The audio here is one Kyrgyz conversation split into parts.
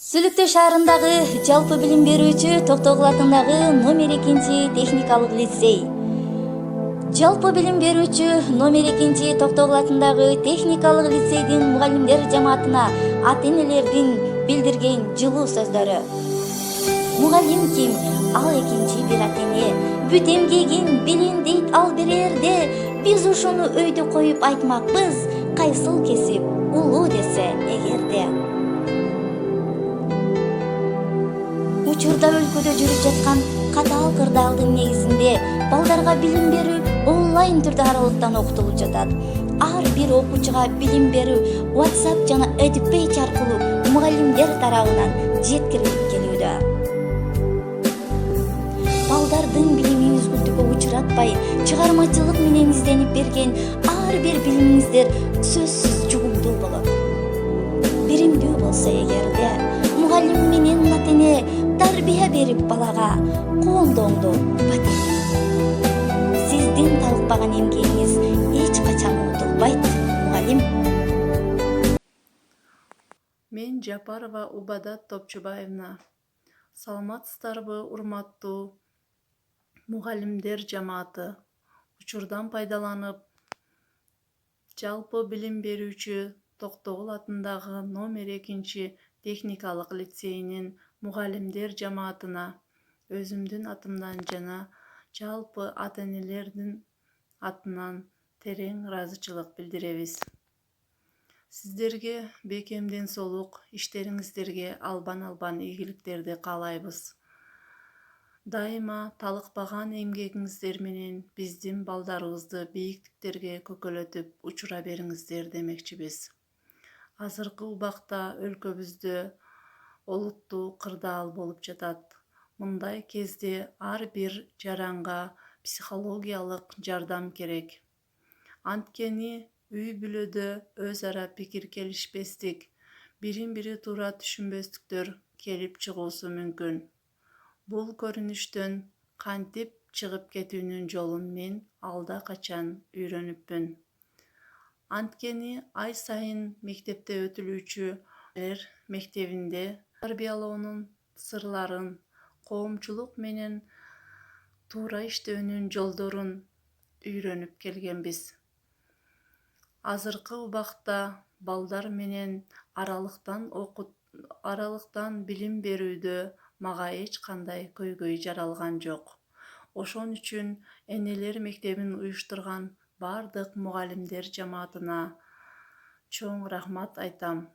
Сүлүктө шаарындагы жалпы билим берүүчү Токтогул атындагы номер 2 техникалык лицей. Жалпы билим берүүчү номер 2 Токтогул атындагы техникалык лицейдин мугалимдер жамаатына ата-энелердин билдирген жылуу сөздөрү. Мугалим ким? Ал экинчи бир ата-эне. Бүт эмгегин билин дейт ал берерде, биз ушуну өйдө коюп айтмакпыз, кайсыл кесип улуу десе эгерде. Учурда өлкөдө жүрүп жаткан катаал кырдаалдын негизинде балдарга билим берүү онлайн түрдө аралыктан окутулуп жатат. Ар бир окуучуга билим берүү WhatsApp жана EduPage аркылуу мугалимдер тарабынан жеткирилип келүүдө. Балдардын билими үзгүлтүккө учуратпай, чыгармачылык менен изденип берген ар бир билимиңиздер сөзсүз жугумдуу болот. Биримдүү болсо эгерде, мугалим менен ата-эне тарбия берип балага колдооңду батир. Сиздин талыкпаган эмгегиңиз эч качан унутулбайт, мугалим. Мен Жапарова Убадат Топчубаевна. Саламатсыздарбы, урматтуу мугалимдер жамааты. Учурдан пайдаланып, жалпы билим берүүчү Токтогул атындагы номер 2 техникалык лицейинин мугалимдер жамаатына өзүмдүн атымдан жана жалпы ата-энелердин атынан терең ыраазычылык билдиребиз. Сиздерге бекем ден-соолук, иштериңиздерге албан ийгиликтерди каалайбыз. Дайыма талыкпаган эмгегиңиздер менен биздин балдарыбызды бийиктиктерге көкөлөтүп учура бериңиздер демекчибиз. Азыркы убакта өлкөбүздө олуттуу кырдаал болуп жатат. Мындай кезде ар бир жаранга психологиялык жардам керек. Анткени үй-бүлөдө өз ара пикир келишпестик, бирин-бири туура түшүнбөстүктөр келип чыгуусу мүмкүн. Бул көрүнүштөн кантип чыгып кетүүнүн жолун мен алда качан үйрөнүпмүн. Анткени ай сайын мектепте өтүлүүчү мектебинде тарбиялоонун сырларын, коомчулук менен туура иштөөнүн жолдорун үйрөнүп келгенбиз. Азыркы убакта балдар менен аралыктан билим берүүдө мага эч кандай көйгөй жаралган жок. Ошон үчүн энелер мектебин уюштурган бардык мугалимдер жамаатына чоң рахмат айтам.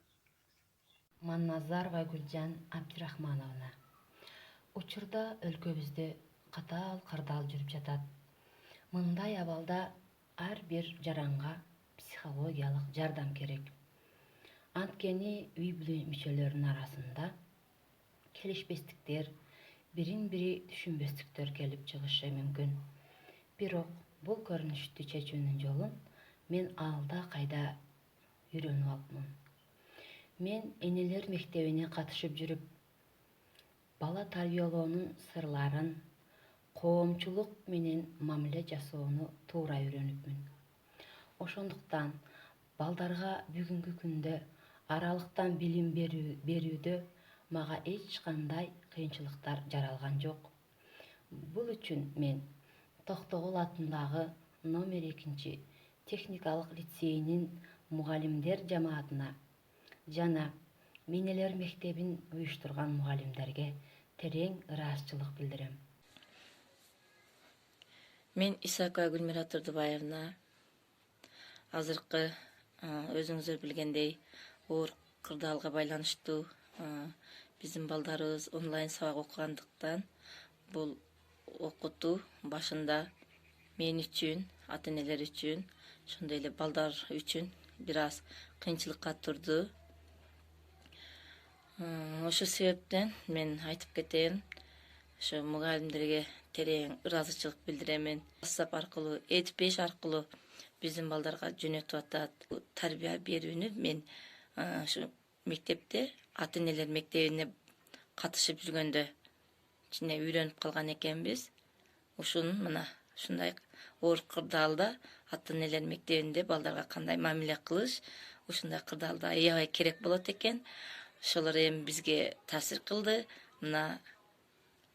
Манназарова Гүлжан Абдирахмановна. Учурда өлкөбүздө катаал кырдаал жүрүп жатат. Мындай абалда ар бир жаранга психологиялык жардам керек. Анткени үй-бүлө мүчөлөрүнүн арасында келишпестиктер, бирин-бири түшүнбөстүктөр келип чыгышы мүмкүн. Бирок бул көрүнүштү чечүүнүн жолун мен алда кайда үйрөнүп алыпмын. Мен энелер мектебине катышып жүрүп, бала тарбиялоонун сырларын, коомчулук менен мамиле жасоону туура үйрөнүпмүн. Ошондуктан балдарга бүгүнкү күндө аралыктан билим берүүдө мага эч кандай кыйынчылыктар жаралган жок. Бул үчүн мен Токтогул атындагы номер 2 техникалык лицейинин мугалимдер жамаатына жана Менелер мектебин уюштурган мугалимдерге терең ыраазычылык билдирем. Мен Исакова Гүлмира Турдубаевна. Азыркы өзүңүздөр билгендей оор кырдаалга байланыштуу биздин балдарыбыз онлайн сабак окугандыктан бул окутуу башында мен үчүн, ата-энелер үчүн, ошондой эле балдар үчүн бир аз кыйынчылыкка турду. Ошол себептен мен айтып кетейин, ошо мугалимдерге терең ыраазычылык билдиремин. WhatsApp аркылуу, EduPage аркылуу биздин балдарга жөнөтүп атат. Тарбия берүүнү мен ошо мектепте ата-энелер мектебине катышып жүргөндө кичине үйрөнүп калган экенбиз. Ушунун мына ушундай оор кырдаалда ата-энелер мектебинде балдарга кандай мамиле кылыш, ушундай кырдаалда аябай керек болот экен. Şolar hem bizge tasir kıldı. Mına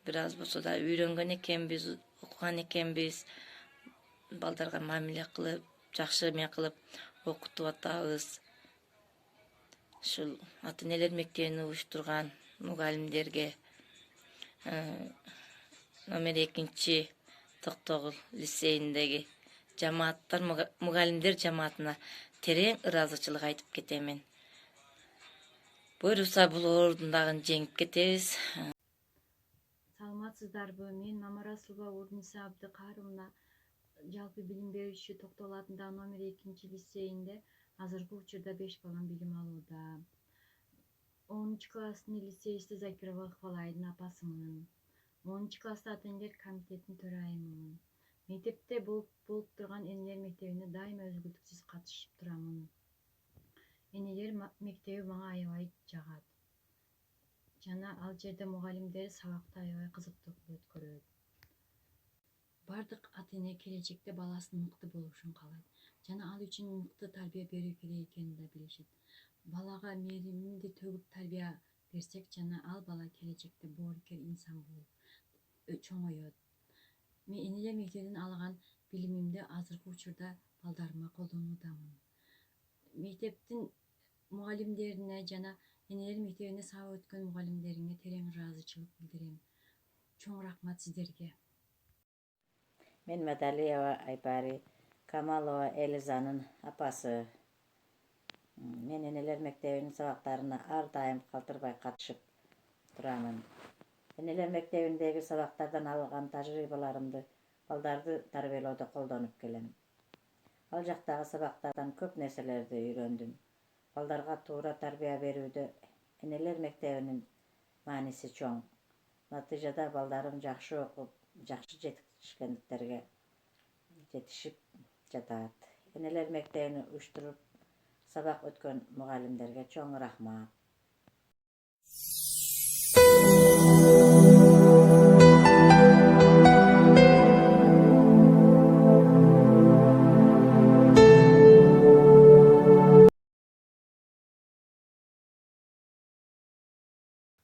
biraz bolsa da öýrengen ekenbiz, okugan ekenbiz. Baldarga mamile kılıp, jakşı emek kılıp okutup atabız. Şul ata-eneler mekdebini uyuşturgan mugalimlerge nomer 2 Toktogul liseyindegi jamaatlar mugalimler jamaatına tereň ırazyçylyk aýtyp ketemin. Buyursa bul ordundagyn jeňip ketebiz. Саламатсыздарбы? Мен Мамарасулова Урниса Абдыкаровна жалпы билим берүүчү Токтогул атындагы номер 2 лицейинде азыркы учурда 5 балам билим алууда. 10 класстын лицейисти Закирова Ыкбалайдын апасымын. 10 класста ата-энелер комитетинин төрайымымын. Мектепте болуп турган энелер мектебине дайыма өзгөлтүксүз катышып турамын. Энелер мектеби мага аябай жагат. Жана ал жерде мугалимдер сабакты аябай кызыктуу өткөрөт. Бардык ата-эне келечекте баласынын мыкты болушун каалайт. Жана ал үчүн мыкты тарбия берүү керек экенин да билишет. Балага мээримди төгүп тарбия берсек, жана ал бала келечекте боорукер инсан болуп чоңоёт. Мен энелер мектебинен алган билимимди азыркы учурда балдарыма колдонуудамын. Мектептин мугалимдерине жана энелер мектебине сабак өткөн мугалимдериңе терең ыраазычылык билдирем. Чоң рахмат сиздерге. Мен Madalieva Aypari, Kamalova Elizanın apası. Men eneler mektebinin sabaklarına ar daim kaltırbay katışıp duramın. Eneler mektebindeki sabaklardan algan tajribalarımdı baldardı tarbiyelooda koldonup kelem. Al jaktagı sabaklardan köp nerselerdi öýrendim. Baldarga tuura tarbiya berүүдө eneler mektebinin manisi çoň. Natyjada baldarım jakşı okup, jakşı yetişkenliklerge yetişip jatat. Eneler mektebini uyuşturup sabak ötkön mugalimlerge çoň rahmat.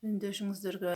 Ündöşüňizderge